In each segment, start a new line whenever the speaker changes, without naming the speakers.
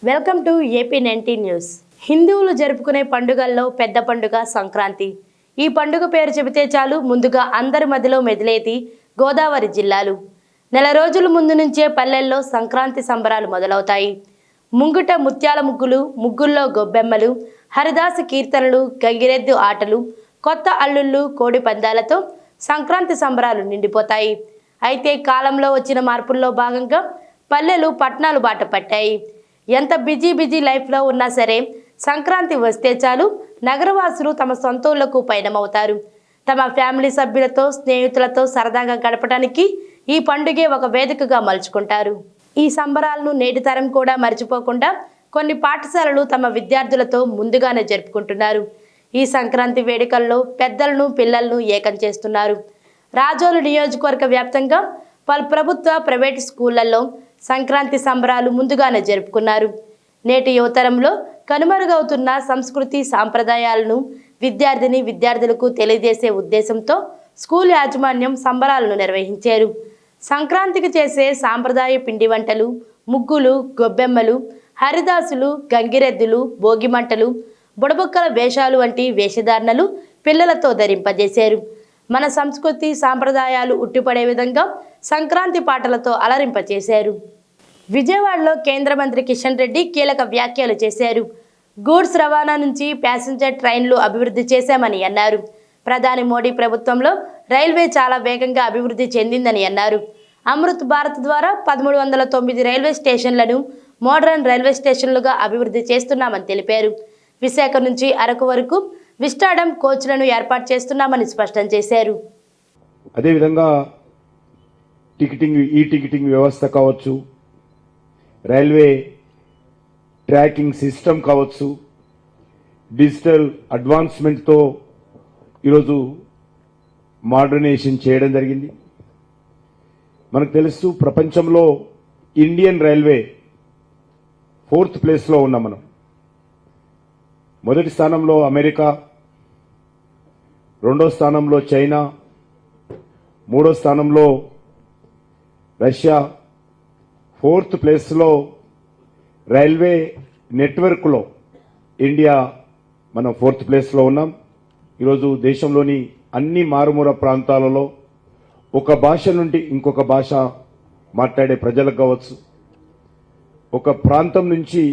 Welcome to AP19 news. హిందువులు జరుపుకునే పండుగల్లో పెద్ద పండుగ సంక్రాంతి. ఈ పండుగ పేరు చెబితే చాలు ముందుగా అందరి మధ్యలో మెదిలేది గోదావరి జిల్లాలు. నెల రోజుల ముందు నుంచే పల్లెల్లో సంక్రాంతి సంబరాలు మొదలవుతాయి. ముంగుట ముత్యాల ముగ్గులు, ముగ్గుల్లో గొబ్బెమ్మలు, హరిదాస కీర్తనలు, గంగిరెద్దు ఆటలు, కొత్త అల్లుళ్ళు, కోడి పందాలతో సంక్రాంతి సంబరాలు నిండిపోతాయి. అయితే కాలంలో వచ్చిన మార్పుల్లో భాగంగా పల్లెలు పట్టణాలు బాట పట్టాయి. ఎంత బిజీ లైఫ్లో ఉన్నా సరే సంక్రాంతి వస్తే చాలు నగరవాసులు తమ సొంతూళ్లకు పయనమవుతారు. తమ ఫ్యామిలీ సభ్యులతో, స్నేహితులతో సరదాగా గడపడానికి ఈ పండుగే ఒక వేదికగా మలుచుకుంటారు. ఈ సంబరాలను నేటి తరం కూడా మర్చిపోకుండా కొన్ని పాఠశాలలు తమ విద్యార్థులతో ముందుగానే జరుపుకుంటున్నారు. ఈ సంక్రాంతి వేడుకల్లో పెద్దలను, పిల్లలను ఏకం చేస్తున్నారు. రాజోలు నియోజకవర్గ వ్యాప్తంగా పలు ప్రభుత్వ, ప్రైవేటు స్కూళ్లలో సంక్రాంతి సంబరాలు ముందుగానే జరుపుకున్నారు. నేటి యువతరంలో కనుమరుగవుతున్న సంస్కృతి సాంప్రదాయాలను విద్యార్థులకు తెలియజేసే ఉద్దేశంతో స్కూల్ యాజమాన్యం సంబరాలను నిర్వహించారు. సంక్రాంతికి చేసే సాంప్రదాయ పిండి వంటలు, ముగ్గులు, గొబ్బెమ్మలు, హరిదాసులు, గంగిరెద్దులు, భోగిమంటలు, బుడబుక్కల వేషాలు వంటి వేషధారణలు పిల్లలతో ధరింపజేశారు. మన సంస్కృతి సాంప్రదాయాలు ఉట్టిపడే విధంగా సంక్రాంతి పాటలతో అలరింపచేశారు. విజయవాడలో కేంద్ర మంత్రి కిషన్ రెడ్డి కీలక వ్యాఖ్యలు చేశారు. గూడ్స్ రవాణా నుంచి ప్యాసింజర్ ట్రైన్లు అభివృద్ధి చేశామని అన్నారు. ప్రధాని మోడీ ప్రభుత్వంలో రైల్వే చాలా వేగంగా అభివృద్ధి చెందిందని అన్నారు. అమృత్ భారత్ ద్వారా 1309 రైల్వే స్టేషన్లను మోడర్న్ రైల్వే స్టేషన్లుగా అభివృద్ధి చేస్తున్నామని తెలిపారు. విశాఖ నుంచి అరకు వరకు విస్టాడమ్ కోచ్లను ఏర్పాటు చేస్తున్నామని స్పష్టం చేశారు.
అదేవిధంగా ఈ టికెటింగ్ వ్యవస్థ కావచ్చు, రైల్వే ట్రాకింగ్ సిస్టమ్ కావచ్చు, డిజిటల్ అడ్వాన్స్మెంట్తో ఈరోజు మోడర్నైజేషన్ చేయడం జరిగింది. మనకు తెలుసు ప్రపంచంలో ఇండియన్ రైల్వే 4th ప్లేస్లో ఉన్నాం మనం. మొదటి స్థానంలో అమెరికా, 2వ స్థానంలో చైనా, 3వ స్థానంలో రష్యా, 4th ప్లేస్లో రైల్వే నెట్వర్క్లో ఇండియా మనం 4th ప్లేస్లో ఉన్నాం. ఈరోజు దేశంలోని అన్ని మారుమూల ప్రాంతాలలో ఒక భాష నుండి ఇంకొక భాష మాట్లాడే ప్రజలకు కావచ్చు, ఒక ప్రాంతం నుంచి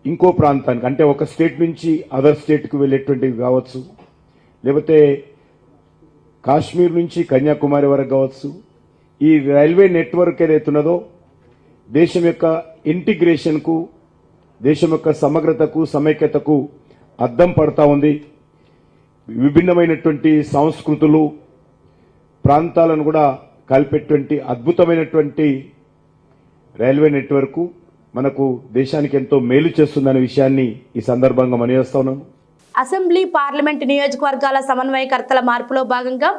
ఇంకో ప్రాంతానికి అంటే ఒక స్టేట్ నుంచి అదర్ స్టేట్కి వెళ్ళేటువంటివి కావచ్చు, లేకపోతే కాశ్మీర్ నుంచి కన్యాకుమారి వరకు కావచ్చు, ఈ రైల్వే నెట్వర్క్ ఏదైతున్నదో దేశం యొక్క ఇంటిగ్రేషన్కు, దేశం యొక్క సమగ్రతకు, సమైక్యతకు అద్దం పడతా ఉంది. విభిన్నమైనటువంటి సంస్కృతులు, ప్రాంతాలను కూడా కలిపేటువంటి అద్భుతమైనటువంటి రైల్వే నెట్వర్క్ మనకు దేశానికి ఎంతో మేలు చేస్తుందనే విషయాన్ని ఈ సందర్భంగా మనయేస్తా ఉన్నాను.
అసెంబ్లీ, పార్లమెంటు నియోజకవర్గాల సమన్వయకర్తల మార్పులో భాగంగా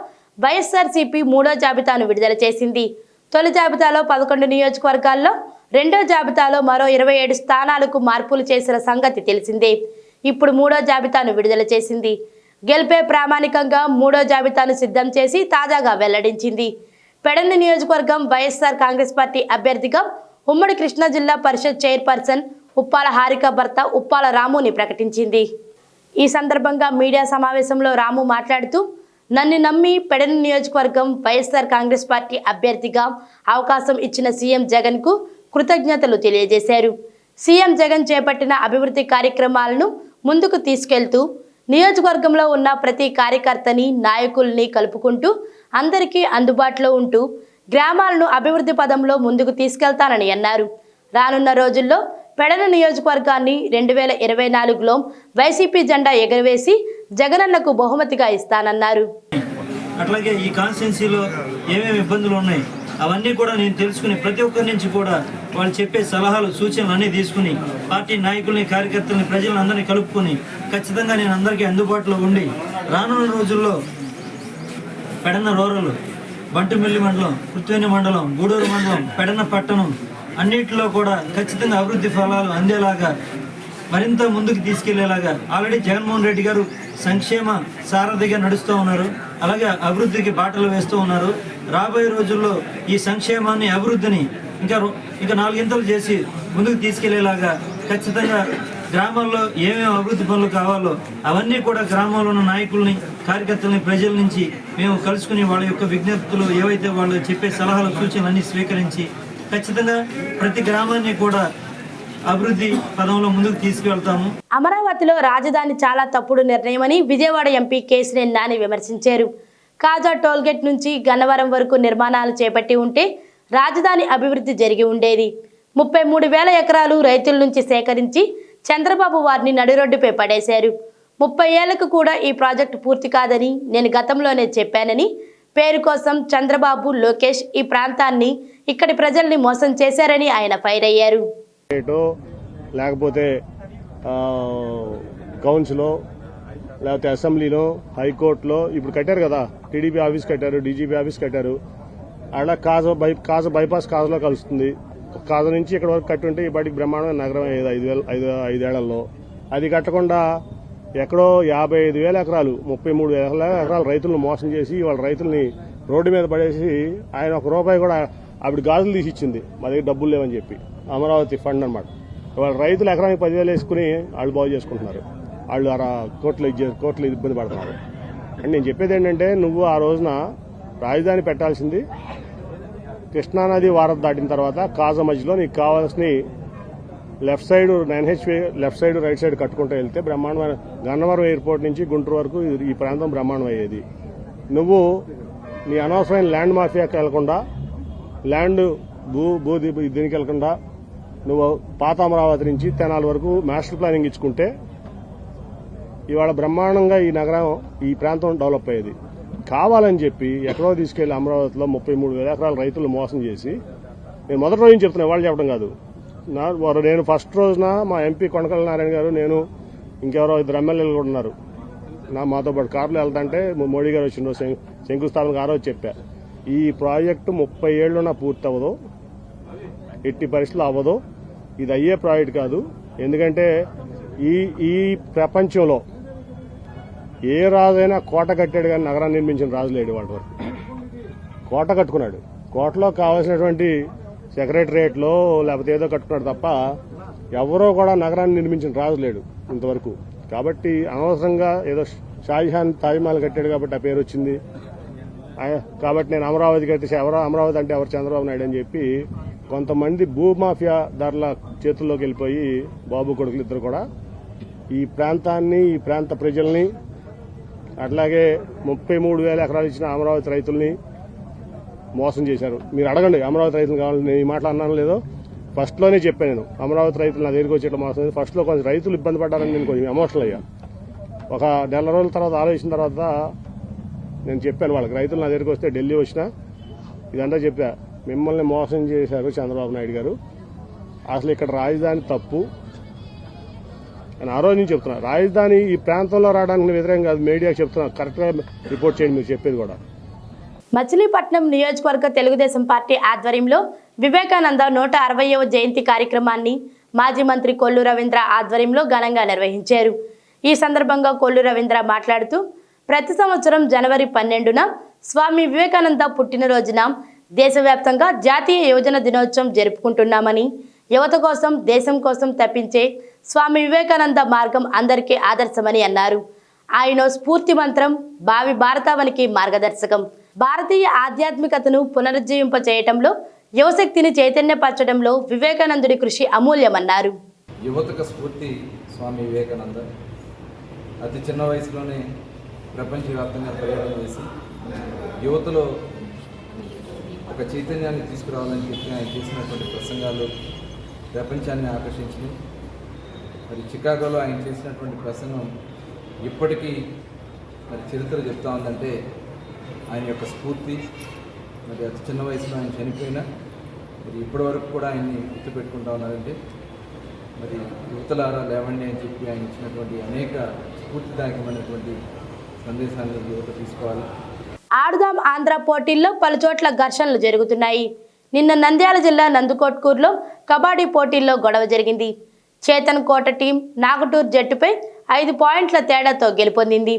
వైఎస్ఆర్సీపీ 3వ జాబితాను విడుదల చేసింది. తొలి జాబితాలో 11 నియోజకవర్గాల్లో, 2వ జాబితాలో మరో 27 స్థానాలకు మార్పులు చేసిన సంగతి తెలిసిందే. ఇప్పుడు 3వ జాబితాను విడుదల చేసింది. గెలిపే ప్రామాణికంగా 3వ జాబితాను సిద్ధం చేసి తాజాగా వెల్లడించింది. పెడన నియోజకవర్గం వైఎస్ఆర్ కాంగ్రెస్ పార్టీ అభ్యర్థిగా ఉమ్మడి కృష్ణా జిల్లా పరిషత్ చైర్పర్సన్ ఉప్పాల హారిక భర్త ఉప్పాల రాముని ప్రకటించింది. ఈ సందర్భంగా మీడియా సమావేశంలో రాము మాట్లాడుతూ, నన్ను నమ్మి పెడన నియోజకవర్గం వైఎస్ఆర్ కాంగ్రెస్ పార్టీ అభ్యర్థిగా అవకాశం ఇచ్చిన సీఎం జగన్ కు కృతజ్ఞతలు తెలియజేశారు. సీఎం జగన్ చేపట్టిన అభివృద్ధి కార్యక్రమాలను ముందుకు తీసుకెళ్తూ నియోజకవర్గంలో ఉన్న ప్రతి కార్యకర్తని, నాయకుల్ని కలుపుకుంటూ అందరికీ అందుబాటులో ఉంటూ గ్రామాలను అభివృద్ధి పదంలో ముందుకు తీసుకెళ్తానని అన్నారు. రానున్న రోజుల్లో పెడన నియోజకవర్గాన్ని 2024లో వైసీపీ జెండా ఎగరవేసి జగనన్నకు బహుమతిగా ఇస్తానన్నారు.
అట్లాగే ఈ కాన్స్టిట్యున్సీలో ఏమేమి ఇబ్బందులు ఉన్నాయి అవన్నీ కూడా నేను తెలుసుకుని ప్రతి ఒక్కరి నుంచి కూడా వాళ్ళు చెప్పే సలహాలు, సూచనలు అన్నీ తీసుకుని పార్టీ నాయకుల్ని, కార్యకర్తల్ని, ప్రజలందరినీ కలుపుకొని ఖచ్చితంగా నేను అందరికీ అందుబాటులో ఉండి రానున్న రోజుల్లో పెడన రూరల్, బంటుమిల్లి మండలం, కృత్వేని మండలం, గూడూరు మండలం, పెడన పట్టణం అన్నింటిలో కూడా ఖచ్చితంగా అభివృద్ధి ఫలాలు అందేలాగా మరింత ముందుకు తీసుకెళ్లేలాగా ఆల్రెడీ జగన్మోహన్ రెడ్డి గారు సంక్షేమ సారథిగా నడుస్తూ ఉన్నారు. అలాగే అభివృద్ధికి బాటలు వేస్తూ ఉన్నారు. రాబోయే రోజుల్లో ఈ సంక్షేమాన్ని, అభివృద్ధిని ఇంకా నాలుగింతలు చేసి ముందుకు తీసుకెళ్లేలాగా ఖచ్చితంగా గ్రామాల్లో ఏమేమి అభివృద్ధి పనులు కావాలో అవన్నీ కూడా గ్రామంలో ఉన్న నాయకుల్ని, కార్యకర్తలని, ప్రజల నుంచి మేము కలుసుకుని వాళ్ళ యొక్క విజ్ఞప్తులు ఏవైతే వాళ్ళు చెప్పే సలహాలు, సూచనలు అన్నీ స్వీకరించి ఖచ్చితంగా ప్రతి గ్రామాన్ని కూడా అభివృద్ధి పదంలో ముందుకు తీసుకువెళ్తాము.
అమరావతిలో రాజధాని చాలా తప్పుడు నిర్ణయమని విజయవాడ ఎంపీ కేశినేని నాని విమర్శించారు. కాజా టోల్గేట్ నుంచి గన్నవరం వరకు నిర్మాణాలు చేపట్టి ఉంటే రాజధాని అభివృద్ధి జరిగి ఉండేది. 33,000 ఎకరాలు రైతుల నుంచి సేకరించి చంద్రబాబు వారిని నడిరోడ్డుపై పడేశారు. 30 ఏళ్లకు కూడా ఈ ప్రాజెక్టు పూర్తి కాదని నేను గతంలోనే చెప్పానని, పేరు కోసం చంద్రబాబు, లోకేష్ ఈ ప్రాంతాన్ని, ఇక్కడి ప్రజల్ని మోసం చేశారని ఆయన ఫైర్ అయ్యారు.
లేకపోతే కౌన్సిలో, లేకపోతే అసెంబ్లీలో, హైకోర్టులో ఇప్పుడు కట్టారు కదా, టీడీపీ ఆఫీస్ కట్టారు, డీజీపీ ఆఫీస్ కట్టారు. అలా కాజా బైపాస్ కాజులో కలుస్తుంది. కాజా నుంచి ఇక్కడ వరకు కట్టి ఉంటే ఈ బడికి బ్రహ్మాండమైన నగరం అయ్యేది 5 ఏళ్లలో. అది కట్టకుండా ఎక్కడో 55,000 ఎకరాలు, 33,000 ఎకరాలు రైతులను మోసం చేసి వాళ్ళ రైతుల్ని రోడ్డు మీద పడేసి ఆయన ₹1 కూడా ఆవిడ గాజులు తీసి ఇచ్చింది, మా దగ్గర డబ్బులు లేవని చెప్పి. అమరావతి ఫండ్ అనమాట. వాళ్ళ రైతులు ఎకరానికి 10,000 వేసుకుని వాళ్ళు బాగు చేసుకుంటున్నారు. వాళ్ళు కోట్లు ఇబ్బంది పడుతున్నారు. అండ్ నేను చెప్పేది ఏంటంటే, నువ్వు ఆ రోజున రాజధాని పెట్టాల్సింది కృష్ణానది వారధి దాటిన తర్వాత కాజా మధ్యలో నీకు కావాల్సిన left side 9HP left side, right side కట్టుకుంటూ వెళ్తే బ్రహ్మాండమైన గన్నవరం ఎయిర్పోర్ట్ నుంచి గుంటూరు వరకు ఈ ప్రాంతం బ్రహ్మాండం అయ్యేది. నువ్వు నీ అనవసరమైన ల్యాండ్ మాఫియాకి వెళ్లకుండా, ల్యాండ్ దీనికి వెళ్లకుండా నువ్వు పాత అమరావతి నుంచి తెనాలి వరకు మాస్టర్ ప్లానింగ్ ఇచ్చుకుంటే ఇవాళ బ్రహ్మాండంగా ఈ నగరం, ఈ ప్రాంతం డెవలప్ అయ్యేది. కావాలని చెప్పి ఎక్కడో తీసుకెళ్లి అమరావతిలో 33,000 ఎకరాల రైతులు మోసం చేసి, నేను మొదటి రోజు చెప్తున్నా, వాళ్ళు చెప్పడం కాదు. నేను ఫస్ట్ రోజున మా ఎంపీ కొనకళ్ళ నారాయణ గారు, నేను ఇంకెవరో 2 ఎమ్మెల్యేలు కూడా ఉన్నారు మాతో పాటు కారులో వెళ్తాంటే, మోడీ గారు వచ్చిన రోజు శంకుస్థాపనకు ఆ రోజు చెప్పా, ఈ ప్రాజెక్టు 30 ఏళ్లున్నా పూర్తి అవ్వదు, ఎట్టి పరిస్థితులు అవ్వదు, ఇది అయ్యే ప్రాజెక్ట్ కాదు. ఎందుకంటే ఈ ప్రపంచంలో ఏ రాజైనా కోట కట్టాడు కానీ నగరాన్ని నిర్మించిన రాజు లేడు. వాటి వరకు కోట కట్టుకున్నాడు, కోటలో కావాల్సినటువంటి సెక్రటరియట్లో లేకపోతే ఏదో కట్టుకున్నాడు తప్ప ఎవరో కూడా నగరాన్ని నిర్మించిన రాజు లేడు ఇంతవరకు. కాబట్టి అనవసరంగా ఏదో షాజహాన్ తాజ్మహల్ కట్టాడు కాబట్టి ఆ పేరు వచ్చింది. కాబట్టి నేను అమరావతి కట్టేసి అమరావతి అంటే ఎవరు చంద్రబాబు నాయుడు అని చెప్పి కొంతమంది భూమాఫియా ధరల చేతుల్లోకి వెళ్ళిపోయి బాబు కొడుకులు ఇద్దరు కూడా ఈ ప్రాంతాన్ని, ఈ ప్రాంత ప్రజల్ని, అట్లాగే 33,000 ఎకరాలు ఇచ్చిన అమరావతి రైతుల్ని మోసం చేశారు. మీరు అడగండి అమరావతి రైతులు కావాలని. నేను ఈ మాట అన్నాను లేదో ఫస్ట్లోనే చెప్పాను. నేను అమరావతి రైతులు నా దగ్గరికి వచ్చేట్లా మోసం, ఫస్ట్లో కొంచెం రైతులు ఇబ్బంది పడ్డారని నేను కొంచెం ఎమోషనల్ అయ్యా. ఒక 1 నెల రోజుల తర్వాత ఆలోచించిన తర్వాత నేను చెప్పాను వాళ్ళకి, రైతులు నా దగ్గరికి వస్తే ఢిల్లీ వచ్చినా ఇదంతా చెప్పా, మిమ్మల్ని మోసం చేశారు చంద్రబాబు నాయుడు గారు, అసలు ఇక్కడ రాజధాని తప్పు అని ఆ రోజు నుంచి చెప్తున్నా. రాజధాని ఈ ప్రాంతంలో రావడానికి వ్యతిరేకం కాదు, మీడియాకి చెప్తున్నా, కరెక్ట్గా రిపోర్ట్ చేయండి మీరు చెప్పేది కూడా.
మచిలీపట్నం నియోజకవర్గ తెలుగుదేశం పార్టీ ఆధ్వర్యంలో వివేకానంద 160వ జయంతి కార్యక్రమాన్ని మాజీ మంత్రి కొల్లు రవీంద్ర ఆధ్వర్యంలో ఘనంగా నిర్వహించారు. ఈ సందర్భంగా కొల్లు రవీంద్ర మాట్లాడుతూ, ప్రతి సంవత్సరం జనవరి 12న స్వామి వివేకానంద పుట్టినరోజున దేశవ్యాప్తంగా జాతీయ యువజన దినోత్సవం జరుపుకుంటున్నామని, యువత కోసం, దేశం కోసం తప్పించే స్వామి వివేకానంద మార్గం అందరికీ ఆదర్శమని అన్నారు. ఆయన స్ఫూర్తి మంత్రం భావి భారతావనికి మార్గదర్శకం. భారతీయ ఆధ్యాత్మికతను పునరుజ్జీవింపచేయటంలో, యువశక్తిని చైతన్యపరచడంలో వివేకానందుడి కృషి అమూల్యమన్నారు.
యువతకు స్ఫూర్తి స్వామి వివేకానంద. అతి చిన్న వయసులోనే ప్రపంచవ్యాప్తంగా పర్యటన చేసి యువతలో ఒక చైతన్యాన్ని తీసుకురావాలని చెప్పి ఆయన చేసినటువంటి ప్రసంగాలు ప్రపంచాన్ని ఆకర్షించినాయి. మరి చికాగోలో ఆయన చేసినటువంటి ప్రసంగం ఇప్పటికీ మరి చరిత్ర చెప్తా ఉందంటే ఆయన యొక్క స్ఫూర్తి. మరి అతి చిన్న వయసులో ఆయన చనిపోయినా మరి ఇప్పటి వరకు కూడా ఆయన్ని గుర్తుపెట్టుకుంటా ఉన్నారంటే మరి యువతలారా లేవండి అని చెప్పి ఆయన ఇచ్చినటువంటి అనేక స్ఫూర్తిదాయకమైనటువంటి సందేశాన్ని యువత తీసుకోవాలి.
ఆడుదాం ఆంధ్ర పోటీల్లో పలుచోట్ల ఘర్షణలు జరుగుతున్నాయి. నిన్న నంద్యాల జిల్లా నందుకొట్కూరులో కబడ్డీ పోటీల్లో గొడవ జరిగింది. చేతన్ కోట టీం నాగటూర్ జట్టుపై 5 పాయింట్ల తేడాతో గెలుపొందింది.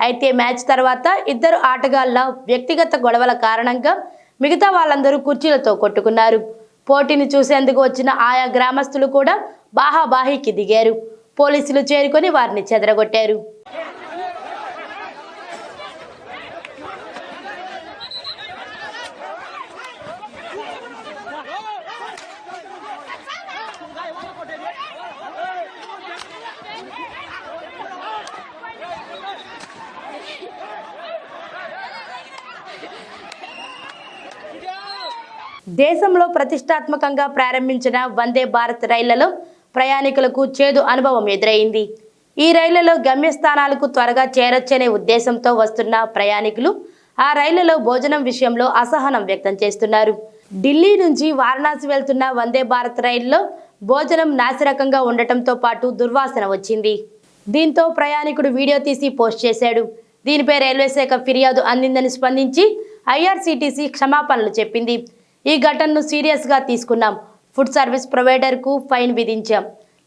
అయితే మ్యాచ్ తర్వాత ఇద్దరు ఆటగాళ్ల వ్యక్తిగత గొడవల కారణంగా మిగతా వాళ్ళందరూ కుర్చీలతో కొట్టుకున్నారు. పోటీని చూసేందుకు వచ్చిన ఆయా గ్రామస్తులు కూడా బాహాబాహీకి దిగారు. పోలీసులు చేరుకొని వారిని చెదరగొట్టారు. దేశంలో ప్రతిష్టాత్మకంగా ప్రారంభించిన వందే భారత్ రైళ్లలో ప్రయాణికులకు చేదు అనుభవం ఎదురైంది. ఈ రైళ్లలో గమ్యస్థానాలకు త్వరగా చేరొచ్చనే ఉద్దేశంతో వస్తున్న ప్రయాణికులు ఆ రైళ్లలో భోజనం విషయంలో అసహనం వ్యక్తం చేస్తున్నారు. ఢిల్లీ నుంచి వారణాసి వెళ్తున్న వందే భారత్ రైల్లో భోజనం నాసిరకంగా ఉండటంతో పాటు దుర్వాసన వచ్చింది. దీంతో ప్రయాణికుడు వీడియో తీసి పోస్ట్ చేశాడు. దీనిపై రైల్వే శాఖ ఫిర్యాదు అందిందని స్పందించి IRCTC క్షమాపణలు చెప్పింది. ఈ ఘటనను సీరియస్గా తీసుకున్నాం. ఫుడ్ సర్వీస్ ప్రొవైడర్కు ఫైన్ విధించాం.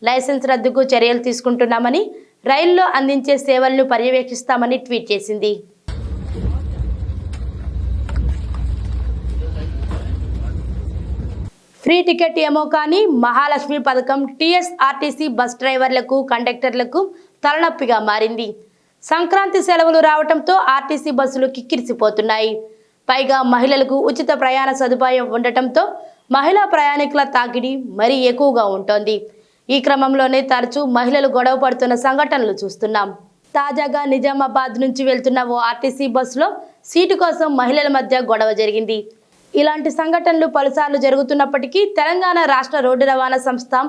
లైసెన్స్ రద్దుకు చర్యలు తీసుకుంటున్నామని, రైల్లో అందించే సేవలను పర్యవేక్షిస్తామని ట్వీట్ చేసింది. ఫ్రీ టికెట్ ఏమో కానీ మహాలక్ష్మి పథకం TSRTC బస్ డ్రైవర్లకు, కండక్టర్లకు తలనొప్పిగా మారింది. సంక్రాంతి సెలవులు రావడంతో RTC బస్సులు కిక్కిరిసిపోతున్నాయి. పైగా మహిళలకు ఉచిత ప్రయాణ సదుపాయం ఉండటంతో మహిళా ప్రయాణికుల తాకిడి మరీ ఎక్కువగా ఉంటోంది. ఈ క్రమంలోనే తరచూ మహిళలు గొడవ పడుతున్న సంఘటనలు చూస్తున్నాం. తాజాగా నిజామాబాద్ నుంచి వెళ్తున్న ఓ RTC బస్సులో సీటు కోసం మహిళల మధ్య గొడవ జరిగింది. ఇలాంటి సంఘటనలు పలుసార్లు జరుగుతున్నప్పటికీ తెలంగాణ రాష్ట్ర రోడ్డు రవాణా సంస్థ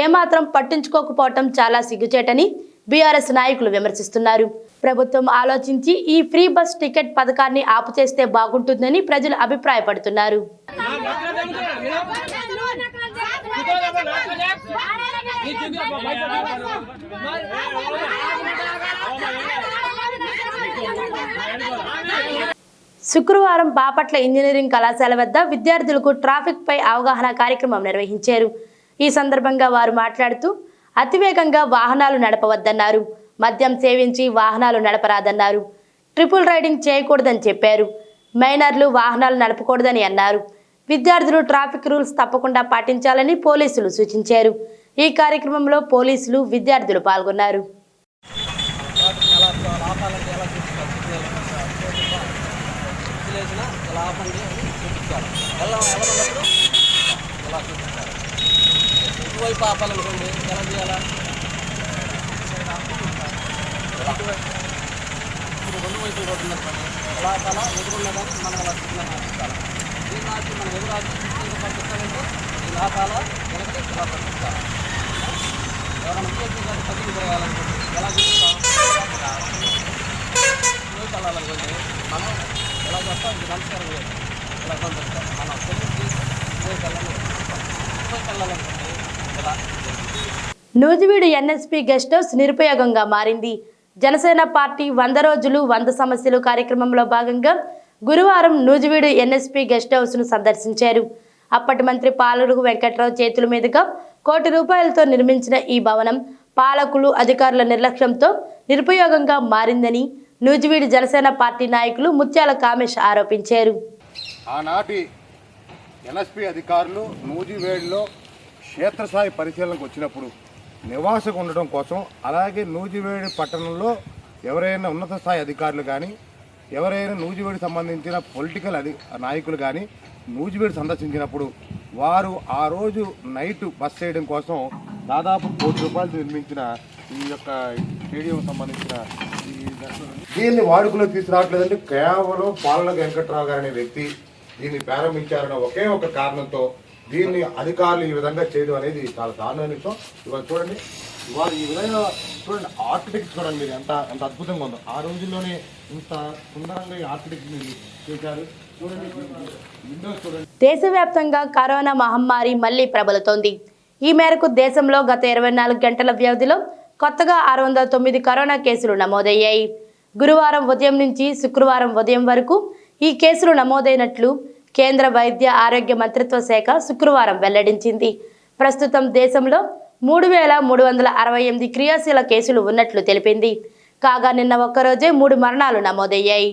ఏమాత్రం పట్టించుకోకపోవటం చాలా సిగ్గుచేటని BRS నాయకులు విమర్శిస్తున్నారు. ప్రభుత్వం ఆలోచించి ఈ ఫ్రీ బస్ టికెట్ పథకాన్ని ఆపు చేస్తే బాగుంటుందని ప్రజలు అభిప్రాయపడుతున్నారు. శుక్రవారం బాపట్ల ఇంజనీరింగ్ కళాశాల వద్ద విద్యార్థులకు ట్రాఫిక్ పై అవగాహన కార్యక్రమం నిర్వహించారు. ఈ సందర్భంగా వారు మాట్లాడుతూ అతివేగంగా వాహనాలు నడపవద్దన్నారు. మద్యం సేవించి వాహనాలు నడపరాదన్నారు. ట్రిపుల్ రైడింగ్ చేయకూడదని చెప్పారు. మైనర్లు వాహనాలు నడపకూడదని అన్నారు. విద్యార్థులు ట్రాఫిక్ రూల్స్ తప్పకుండా పాటించాలని పోలీసులు సూచించారు. ఈ కార్యక్రమంలో పోలీసులు, విద్యార్థులు పాల్గొన్నారు.
రెండు వైపులు రోడ్డు అలా చాలా ఎదురున్నా కానీ మనం అలా సిగ్నల్ పంపించాలి. దీని నాటి మనం ఎదురాచి పంపించాలంటే ఈ లాభాల వెనక్కి ఇలా పంపించాలి. ఎవరైనా విజయ్ గారి పదికి తిరగాలనుకుంటే ఎలా చూస్తాం? వైపు వెళ్ళాలనుకుంటే మనం ఎలా చేస్తాం? ఇది నమస్కారం ఇలా పంపిస్తాం. మనం తెలుగుకి వైపు వెళ్ళాలనుకుంటే ఇలా.
నూజివీడు NSP గెస్ట్ హౌస్ నిరుపయోగంగా మారింది. జనసేన పార్టీ 100 రోజులు 100 సమస్యలు కార్యక్రమంలో భాగంగా గురువారం నూజివీడు NSP గెస్ట్ హౌస్ను సందర్శించారు. అప్పటి మంత్రి పాలడుగు వెంకట్రావు చేతుల మీదుగా ₹1 కోటి నిర్మించిన ఈ భవనం పాలకులు, అధికారుల నిర్లక్ష్యంతో నిరుపయోగంగా మారిందని నూజివీడు జనసేన పార్టీ నాయకులు ముత్యాల కామేష్ ఆరోపించారు.
ఆనాటి NSP అధికారులు నూజివీడులో క్షేత్రస్థాయి పరిశీలనకు వచ్చినప్పుడు నివాసకు ఉండడం కోసం, అలాగే నూజివీడు పట్టణంలో ఎవరైనా ఉన్నత స్థాయి అధికారులు కానీ, ఎవరైనా నూజివీడు సంబంధించిన పొలిటికల్ నాయకులు కానీ నూజివీడు సందర్శించినప్పుడు వారు ఆ రోజు నైట్ బస్ చేయడం కోసం దాదాపు ₹1 కోటి నిర్మించిన ఈ యొక్క స్టేడియం సంబంధించిన దీన్ని వాడుకలో తీసుకురావట్లేదంటే కేవలం పాలన వెంకట్రావు గారు అనే వ్యక్తి దీన్ని ప్రారంభించారన్న ఒకే ఒక కారణంతో దీన్ని అధికారులు ఈ విధంగా చేయడం అనేది చాలా దారుణమైన విషయం. ఇవాళ చూడండి, ఇవాళ ఈ విధంగా చూడండి, ఆర్కిటెక్ట్స్ చూడండి మీరు ఎంత అద్భుతంగా ఉందో. ఆ రోజుల్లోనే ఇంత సుందరంగా ఈ ఆర్కిటెక్ట్ చేశారు. చూడండి, విండోస్ చూడండి.
దేశవ్యాప్తంగా కరోనా మహమ్మారి మళ్లీ ప్రబలుతోంది. ఈ మేరకు దేశంలో గత 24 గంటల వ్యవధిలో కొత్తగా 609 కరోనా కేసులు నమోదయ్యాయి. గురువారం ఉదయం నుంచి శుక్రవారం ఉదయం వరకు ఈ కేసులు నమోదైనట్లు కేంద్ర వైద్య ఆరోగ్య మంత్రిత్వ శాఖ శుక్రవారం వెల్లడించింది. ప్రస్తుతం దేశంలో 3,368 క్రియాశీల కేసులు ఉన్నట్లు తెలిపింది. కాగా నిన్న ఒక్కరోజే 3 మరణాలు నమోదయ్యాయి.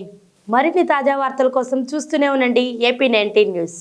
మరిన్ని తాజా వార్తల కోసం చూస్తూనే ఉండండి AP19 న్యూస్.